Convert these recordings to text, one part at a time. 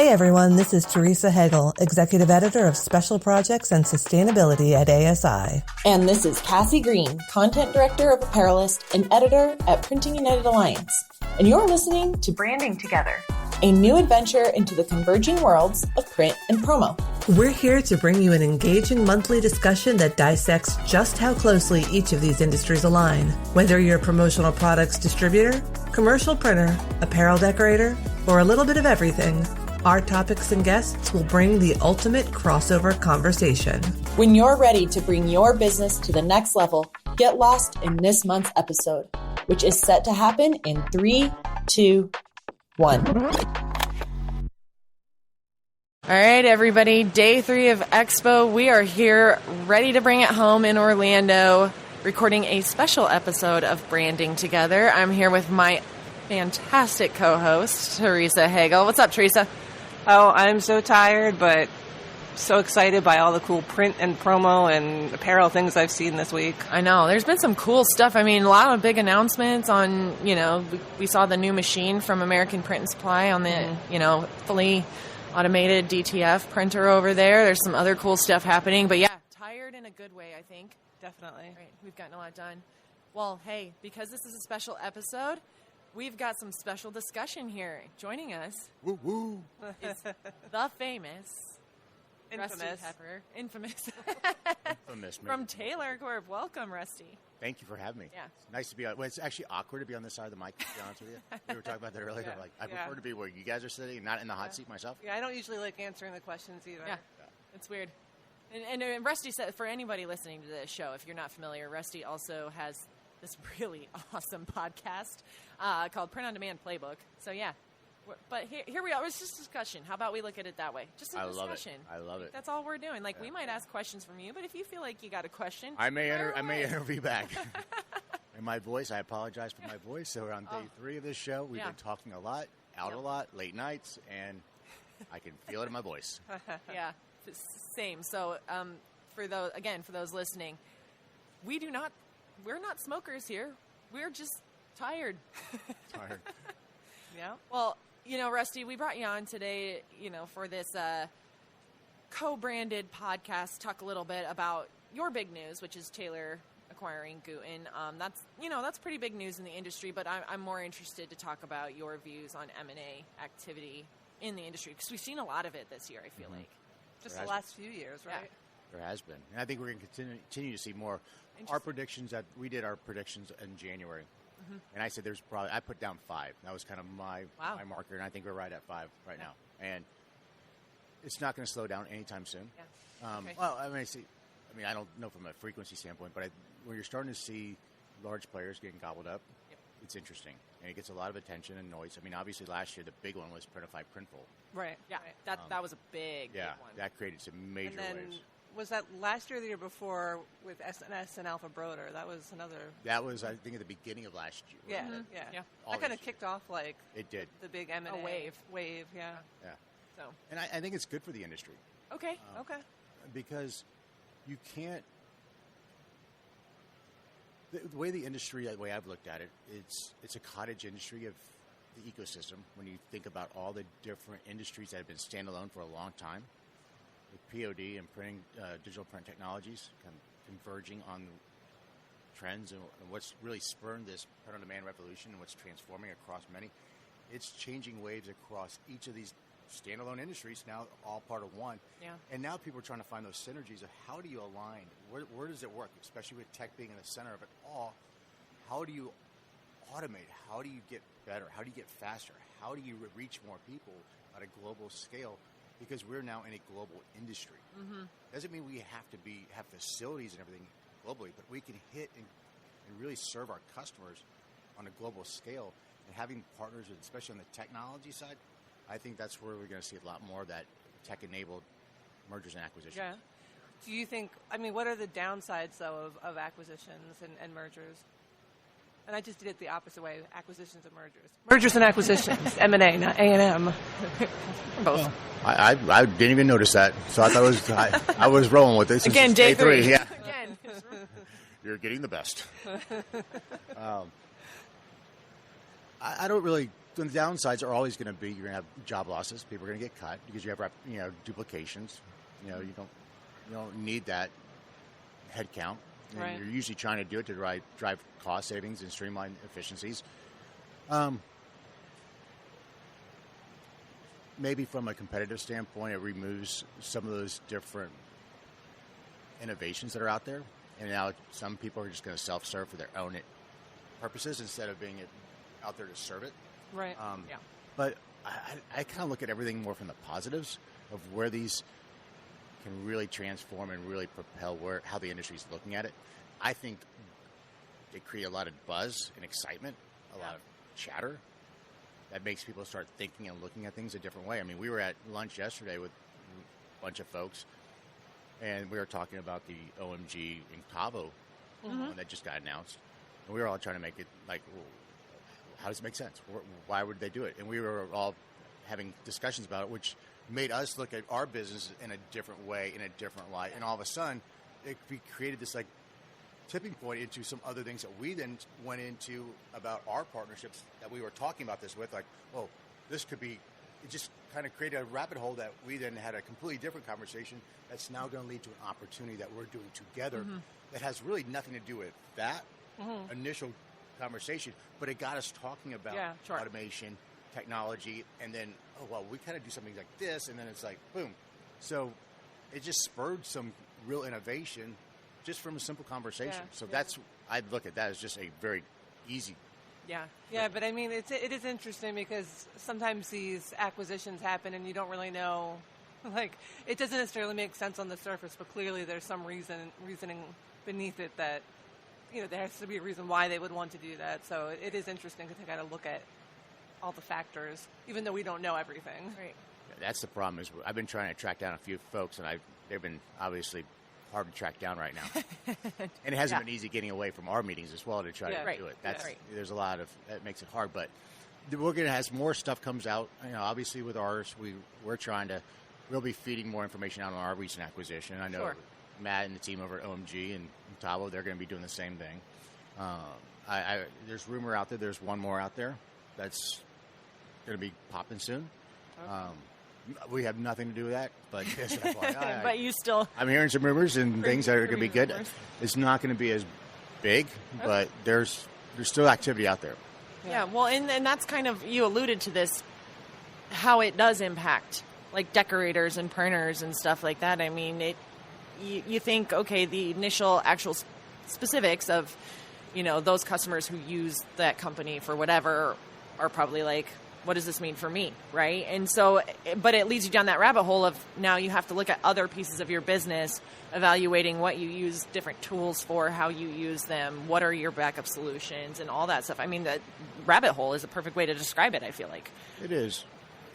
Hey everyone, this is Teresa Hegel, Executive Editor of Special Projects and Sustainability at ASI. And this is Cassie Green, Content Director of Apparelist and Editor at Printing United Alliance. And you're listening to Branding Together, a new adventure into the converging worlds of print and promo. We're here to bring you an engaging monthly discussion that dissects just how closely each of these industries align. Whether you're a promotional products distributor, commercial printer, apparel decorator, or a little bit of everything, our topics and guests will bring the ultimate crossover conversation. When you're ready to bring your business to the next level, get lost in this month's episode, which is set to happen in 3, 2, 1. All right, everybody, day 3 of Expo. We are here ready to bring it home in Orlando, recording a special episode of Branding Together. I'm here with my fantastic co-host, Teresa Hegel. What's up, Teresa? Oh, I'm so tired, but so excited by all the cool print and promo and apparel things I've seen this week. I know. There's been some cool stuff. I mean, a lot of big announcements on, we saw the new machine from American Print and Supply on the, fully automated DTF printer over there. There's some other cool stuff happening. But, yeah, tired in a good way, I think. Definitely. Right, we've gotten a lot done. Well, hey, because this is a special episode, we've got some special discussion here. Joining us is the famous Rusty Pepper. Infamous. From Taylor Corp. Welcome, Rusty. Thank you for having me. Yeah. It's nice to be on. Well, it's actually awkward to be on this side of the mic, to be honest with you. We were talking about that earlier. Yeah. I prefer to be where you guys are sitting, not in the hot seat myself. Yeah, I don't usually like answering the questions either. Yeah. It's weird. And Rusty said, for anybody listening to this show, if you're not familiar, Rusty also has this really awesome podcast called Print on Demand Playbook. So, yeah. But here we are. It's just discussion. How about we look at it that way? Just a discussion. I love it. That's all we're doing. We might ask questions from you, but if you feel like you got a question, I may interview back. And my voice, I apologize for my voice. So we're on day 3 of this show. We've been talking a lot, a lot, late nights, and I can feel it in my voice. Yeah, same. So for those listening, we're not smokers here. We're just tired. Yeah. Well, Rusty, we brought you on today, for this co-branded podcast, talk a little bit about your big news, which is Taylor acquiring Gooten. That's pretty big news in the industry, but I'm more interested to talk about your views on M&A activity in the industry, because we've seen a lot of it this year, I feel like. Just the last few years, right? Yeah. There has been. And I think we're going to continue to see more. Our predictions, we did our predictions in January. Mm-hmm. And I said I put down 5. That was kind of my marker, and I think we're right at 5 right now. And it's not going to slow down anytime soon. Yeah. Okay. Well, I don't know from a frequency standpoint, but when you're starting to see large players getting gobbled up, it's interesting. And it gets a lot of attention and noise. I mean, obviously last year the big one was Printify Printful. Right. Yeah. That was a big one. That created some major waves. Was that last year or the year before with SNS and Alpha Broder? That was another... That was, I think, at the beginning of last year. Yeah, yeah. That kind of kicked off, it did. The big M&A wave, yeah. Yeah. So. And I think it's good for the industry. Okay. Because you can't... The way the industry, the way I've looked at it, it's a cottage industry of the ecosystem. When you think about all the different industries that have been standalone for a long time, with POD and printing, digital print technologies kind of converging on trends and what's really spurned this print-on-demand revolution and what's transforming across many. It's changing waves across each of these standalone industries, now all part of one. Yeah. And now people are trying to find those synergies of how do you align? Where does it work, especially with tech being in the center of it all? How do you automate? How do you get better? How do you get faster? How do you reach more people at a global scale? Because we're now in a global industry. Mm-hmm. Doesn't mean we have to have facilities and everything globally, but we can hit and really serve our customers on a global scale. And having partners, especially on the technology side, I think that's where we're going to see a lot more of that tech-enabled mergers and acquisitions. Yeah. Do you think, what are the downsides, though, of acquisitions and mergers? And I just did it the opposite way, acquisitions and mergers. Mergers and acquisitions, M&A, not A&M. Both. Well, I didn't even notice that, so I thought I was rolling with this. Again, day 3. Yeah. Again. You're getting the best. I don't really the downsides are always going to be you're going to have job losses. People are going to get cut because you have duplications. You don't need that headcount. Right. You're usually trying to do it to drive cost savings and streamline efficiencies. Maybe from a competitive standpoint, it removes some of those different innovations that are out there. And now some people are just going to self-serve for their own purposes instead of being out there to serve it. Right. Yeah. But I kind of look at everything more from the positives of where these can really transform and really propel how the industry is looking at it. I think they create a lot of buzz and excitement, a lot of chatter that makes people start thinking and looking at things a different way. I mean, we were at lunch yesterday with a bunch of folks, and we were talking about the OMG Incavo one that just got announced. And we were all trying to make it like, well, how does it make sense? Why would they do it? And we were all having discussions about it, which made us look at our business in a different way, in a different light. And all of a sudden, we created this like tipping point into some other things that we then went into about our partnerships that we were talking about this with. Like, well, this could be, it just kind of created a rabbit hole that we then had a completely different conversation that's now going to lead to an opportunity that we're doing together that has really nothing to do with that initial conversation, but it got us talking about automation, technology, and then, oh, well, we kind of do something like this, and then it's like, boom. So it just spurred some real innovation just from a simple conversation. I'd look at that as just a very easy. Yeah, but I mean, it is interesting because sometimes these acquisitions happen and you don't really know, like, it doesn't necessarily make sense on the surface, but clearly there's some reasoning beneath it that, there has to be a reason why they would want to do that. So it is interesting to kind of look at all the factors, even though we don't know everything. Right. Yeah, that's the problem is I've been trying to track down a few folks, and they've been obviously hard to track down right now. And it hasn't been easy getting away from our meetings as well to try to do it. There's a lot of that makes it hard, but we're going to as more stuff comes out. Obviously with ours, we'll be feeding more information out on our recent acquisition. I know Matt and the team over at OMG and Tavo, they're going to be doing the same thing. There's rumor out there. There's one more out there that's going to be popping soon. We have nothing to do with that, but just FYI, but you still. I'm hearing some rumors and things that are going to be good. Rumors. It's not going to be as big, but there's still activity out there. Yeah, well, and that's kind of, you alluded to this, how it does impact, like, decorators and printers and stuff like that. I mean, you think, okay, the initial actual specifics of, those customers who use that company for whatever are probably like, what does this mean for me, right? And so, but it leads you down that rabbit hole of now you have to look at other pieces of your business, evaluating what you use different tools for, how you use them, what are your backup solutions, and all that stuff. I mean, that rabbit hole is a perfect way to describe it, I feel like. It is.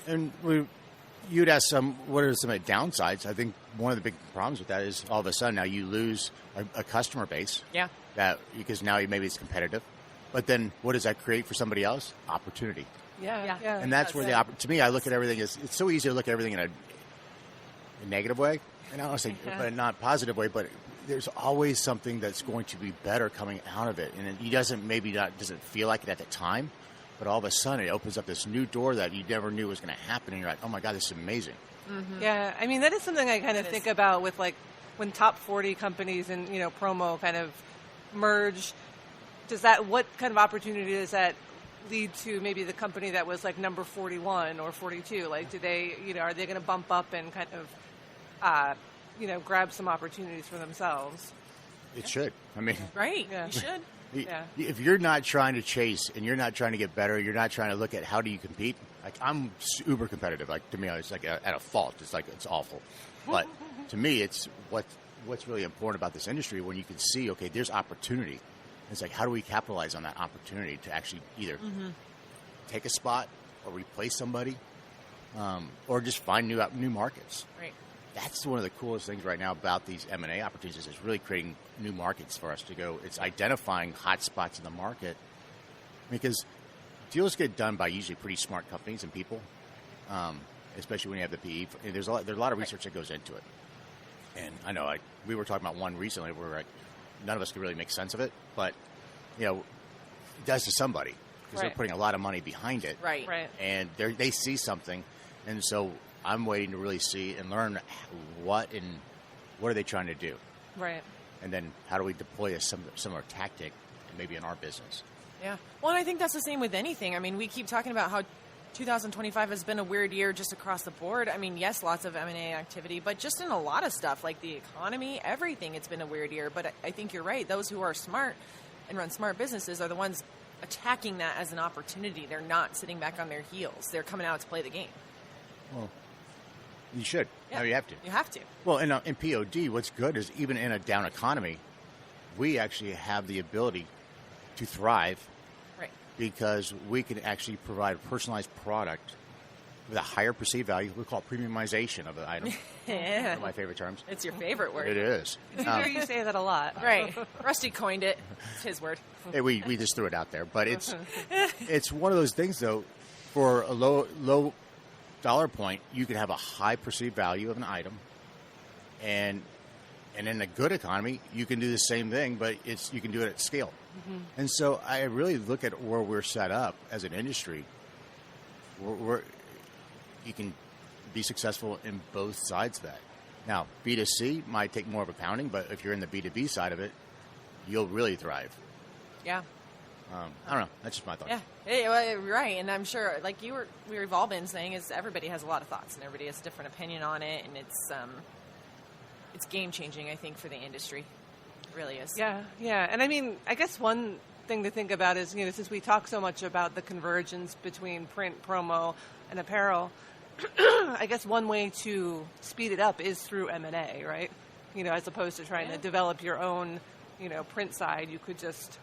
And you'd ask what are some of the downsides? I think one of the big problems with that is all of a sudden now you lose a customer base. Yeah. Because now maybe it's competitive. But then what does that create for somebody else? Opportunity. Yeah. And that's where to me, I look at everything as, it's so easy to look at everything in a negative way. And I don't want to say, but not a positive way, but there's always something that's going to be better coming out of it. And it doesn't feel like it at the time, but all of a sudden it opens up this new door that you never knew was going to happen. And you're like, oh my God, this is amazing. Mm-hmm. Yeah. I mean, that is something I kind of think about with, like, when top 40 companies and, promo kind of merge. What kind of opportunity does that lead to maybe the company that was like number 41 or 42? Like, do they, are they going to bump up and kind of, grab some opportunities for themselves? It should. I mean, right. Yeah. You should. Yeah. If you're not trying to chase and you're not trying to get better, you're not trying to look at how do you compete. Like, I'm uber competitive. Like, to me, it's like at a fault. It's like, it's awful. But to me, it's what's really important about this industry when you can see, okay, there's opportunity. It's like, how do we capitalize on that opportunity to actually either take a spot or replace somebody, or just find new markets? Right. That's one of the coolest things right now about these M&A opportunities is really creating new markets for us to go. It's identifying hot spots in the market because deals get done by usually pretty smart companies and people, especially when you have the PE. There's a lot of research that goes into it. And I know we were talking about one recently where none of us could really make sense of it, but it does to somebody. because they're putting a lot of money behind it. Right. And they see something. And so I'm waiting to really see and learn what are they trying to do. Right. And then how do we deploy a similar tactic maybe in our business? Yeah. Well, and I think that's the same with anything. I mean, we keep talking about how 2025 has been a weird year just across the board. I mean, yes, lots of M&A activity, but just in a lot of stuff like the economy, everything, it's been a weird year. But I think you're right. Those who are smart and run smart businesses are the ones attacking that as an opportunity. They're not sitting back on their heels. They're coming out to play the game. Well, you should. Yeah. No, you have to. You have to. Well, in POD, what's good is even in a down economy, we actually have the ability to thrive. Right. Because we can actually provide a personalized product with a higher perceived value. We call it premiumization of the item. Yeah. One of my favorite terms. It's your favorite word. It is. I hear you say that a lot. Right. Rusty coined it. It's his word. We just threw it out there. But it's one of those things, though, for a low dollar point, you can have a high perceived value of an item. And in a good economy, you can do the same thing, but you can do it at scale. Mm-hmm. And so I really look at where we're set up as an industry. You can be successful in both sides of that. Now, B2C might take more of a pounding, but if you're in the B2B side of it, you'll really thrive. Yeah. I don't know. That's just my thought. Yeah. Hey, well, right. And I'm sure, like we've all been saying, is everybody has a lot of thoughts and everybody has a different opinion on it, and it's game changing, I think, for the industry. It really is. Yeah. And I mean, I guess one thing to think about is, since we talk so much about the convergence between print, promo, and apparel, I guess one way to speed it up is through M&A, right? As opposed to trying to develop your own, print side, you could just,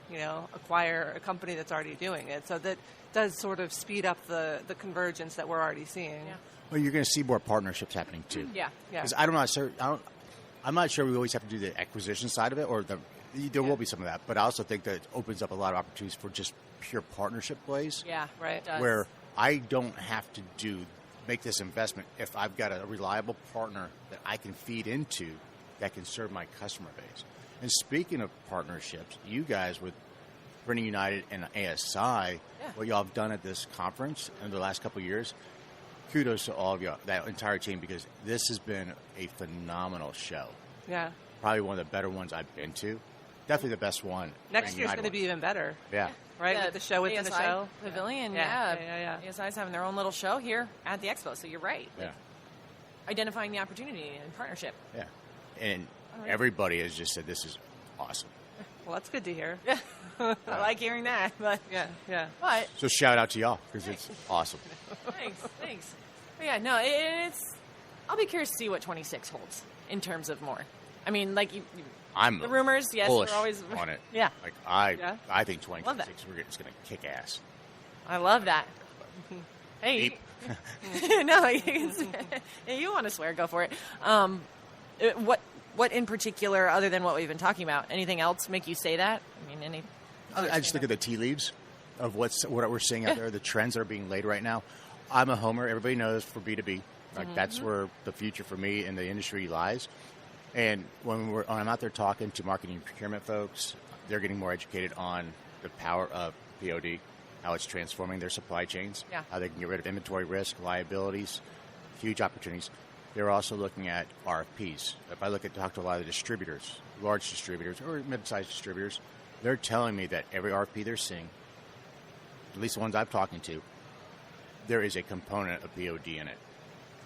acquire a company that's already doing it. So that does sort of speed up the convergence that we're already seeing. Yeah. Well, you're going to see more partnerships happening too. Yeah. Because I'm not sure we always have to do the acquisition side of it, or there will be some of that. But I also think that it opens up a lot of opportunities for just pure partnership plays. Yeah, right. Where I don't have to make this investment if I've got a reliable partner that I can feed into that can serve my customer base. And speaking of partnerships, you guys with Printing United and ASI, what y'all have done at this conference in the last couple of years, kudos to all of y'all, that entire team, because this has been a phenomenal show. Yeah. Probably one of the better ones I've been to. Definitely the best one. Next year's going to be even better. Yeah. Right? With the show within the show. Pavilion, yeah. ASI's having their own little show here at the expo, so you're right. Yeah. Identifying the opportunity and partnership. Yeah. And everybody has just said this is awesome. Well, that's good to hear. Yeah. I like hearing that. But yeah. But so shout out to y'all, because it's awesome. Thanks. But yeah, no, it's. I'll be curious to see what 26 holds in terms of more. I mean, like I'm the rumors. Yes, bullish we're always on it. Yeah. Like I think 2026 we're just going to kick ass. I love that. Hey, no, you want to swear? Go for it. What in particular, other than what we've been talking about, anything else make you say that? I mean, I just look at the tea leaves of what we're seeing out there, the trends that are being laid right now. I'm a homer. Everybody knows for B2B. Like that's where the future for me in the industry lies. And when I'm out there talking to marketing and procurement folks, they're getting more educated on the power of POD, how it's transforming their supply chains, how they can get rid of inventory risk, liabilities, huge opportunities. They're also looking at RFPs. If I talk to a lot of the distributors, large distributors or mid-sized distributors, they're telling me that every RFP they're seeing, at least the ones I'm talking to, there is a component of POD in it.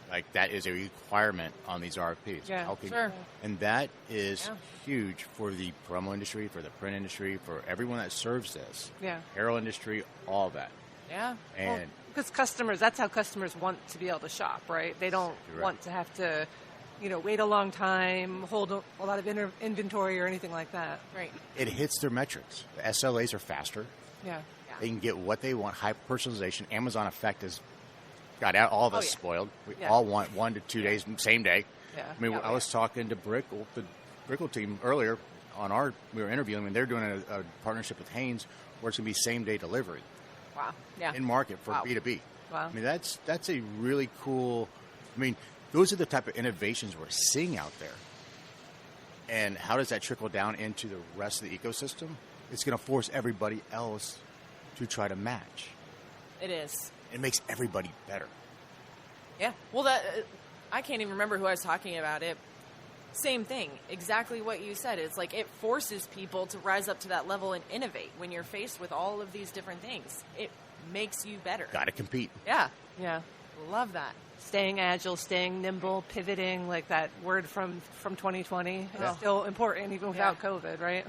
Like that is a requirement on these RFPs. Yeah, sure. And that is huge for the promo industry, for the print industry, for everyone that serves this. Yeah. Apparel industry, all of that. Yeah. And because that's how customers want to be able to shop, right? They don't want to have to, wait a long time, hold a lot of inventory or anything like that. Right. It hits their metrics. The SLAs are faster. Yeah. They can get what they want. High personalization. Amazon effect has got all of us spoiled. We all want 1 to 2 days, same day. Yeah. I mean, I was talking to the Brickle team earlier we were interviewing, and they're doing a partnership with Hanes where it's going to be same day delivery. Wow. Yeah. In market for B2B. Wow. I mean, that's a really cool. I mean, those are the type of innovations we're seeing out there. And how does that trickle down into the rest of the ecosystem? It's going to force everybody else to try to match. It is. It makes everybody better. Yeah. Well, I can't even remember who I was talking about it. Same thing. Exactly what you said. It's like it forces people to rise up to that level and innovate when you're faced with all of these different things. It makes you better. Got to compete. Yeah. Yeah. Love that. Staying agile, staying nimble, pivoting, like that word from 2020 Yeah. is still important even without COVID, right?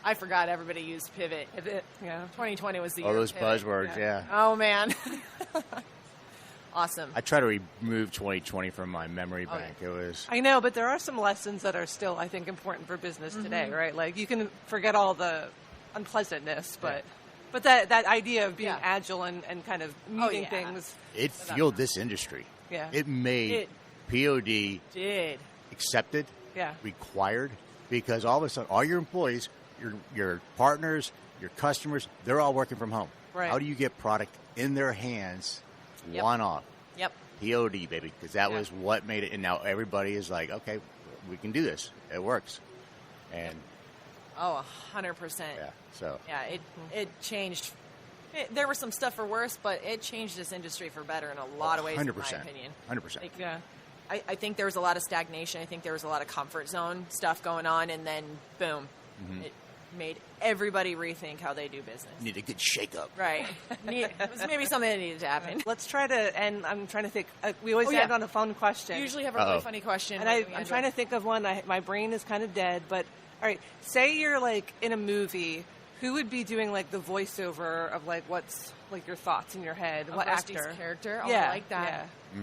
I forgot everybody used pivot. Pivot, yeah. 2020 was the All year those of pivot. buzzwords, yeah. Oh, man. Awesome. I try to remove 2020 from my memory Oh, bank. It was I know, but there are some lessons that are still, I think, important for business today, right? Like you can forget all the unpleasantness, but that idea of being Yeah. agile and kind of meeting yeah. things. it fueled this industry. Yeah. It made POD Did. accepted, Yeah. required, because all of a sudden, all your employees, your partners, your customers, they're all working from home. Right. How do you get product in their hands, Yep. one off? Yep. POD, baby, because that Yeah. was what made it. And now everybody is like, okay, we can do this. It works. And Oh, 100%. yeah, so Yeah, it changed. There was some stuff for worse, but it changed this industry for better in a lot of ways, 100%. in my opinion. 100%. Like, Yeah. I think there was a lot of stagnation. I think there was a lot of comfort zone stuff going on, and then, boom, it made everybody rethink how they do business. Need a good shake up. Right. It was maybe something that needed to happen. Let's try to, and I'm trying to think, we always Oh, yeah. end on a fun question. You usually have a really funny question. And I'm trying to think of one. My brain is kind of dead, but all right. Say you're like in a movie. Who would be doing like the voiceover of like what's like your thoughts in your head? What Rusty's actor? character. Oh, Yeah, I like that. Yeah.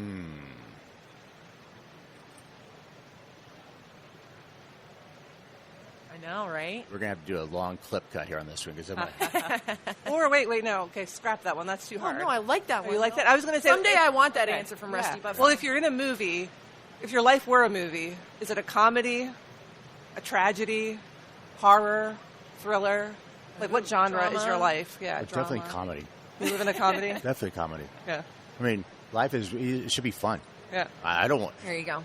I know, right? We're going to have to do a long clip cut here on this one because Or wait, no. Okay, scrap that one. That's too Oh, hard. no, I like that Oh, one. you like though. that? I was going to say Someday I want that okay, answer from yeah. Rusty Buffalo. Well, if you're in a movie, if your life were a movie, is it a comedy, a tragedy, horror, thriller? Like what genre is Drama? your life? Yeah, it's definitely drama. comedy. You live in a comedy? Definitely comedy. Yeah. I mean, life it should be fun. Yeah. I don't want. There you go.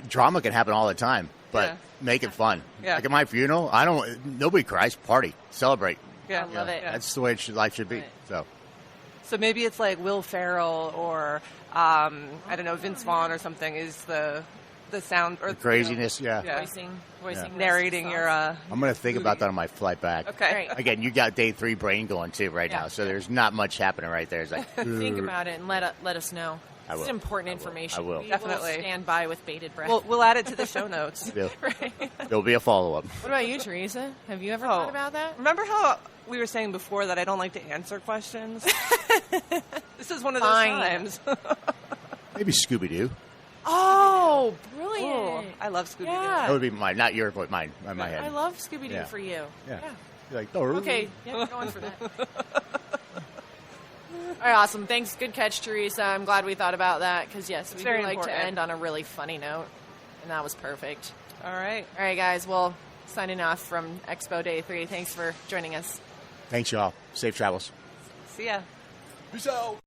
Drama can happen all the time, but Yeah. make it fun. Yeah. Like at my funeral, nobody cries. Party, celebrate. Yeah. I love it. Yeah. That's the way life should be. Right. So maybe it's like Will Ferrell or I don't know, Vince Vaughn or something is the sound or The craziness. Yeah. Yeah. Voicing narrating your I'm going to think about movie. that on my flight back. Okay. Right. Again, you got day 3 brain going too right Yeah. now, so there's not much happening right there. It's like Think about it and let us know. I It's will. important I will. information. I will. We Definitely. will stand by with bated breath. We'll add it to the show notes. There'll be a follow up. What about you, Teresa? Have you ever Oh. thought about that? Remember how we were saying before that I don't like to answer questions? This is one of those Fine. times. Maybe Scooby Doo. Oh, Ooh, brilliant. I love Scooby-Doo. Yeah. That would be mine, not yours, but mine. In my head. I love Scooby-Doo Yeah. for you. Yeah. Yeah. You're like, Okay, yeah, we're going for that. All right, awesome. Thanks. Good catch, Teresa. I'm glad we thought about that because, yes, we do very like important. to end on a really funny note, and that was perfect. All right. All right, guys. Well, signing off from Expo Day 3. Thanks for joining us. Thanks, y'all. Safe travels. See ya. Peace out.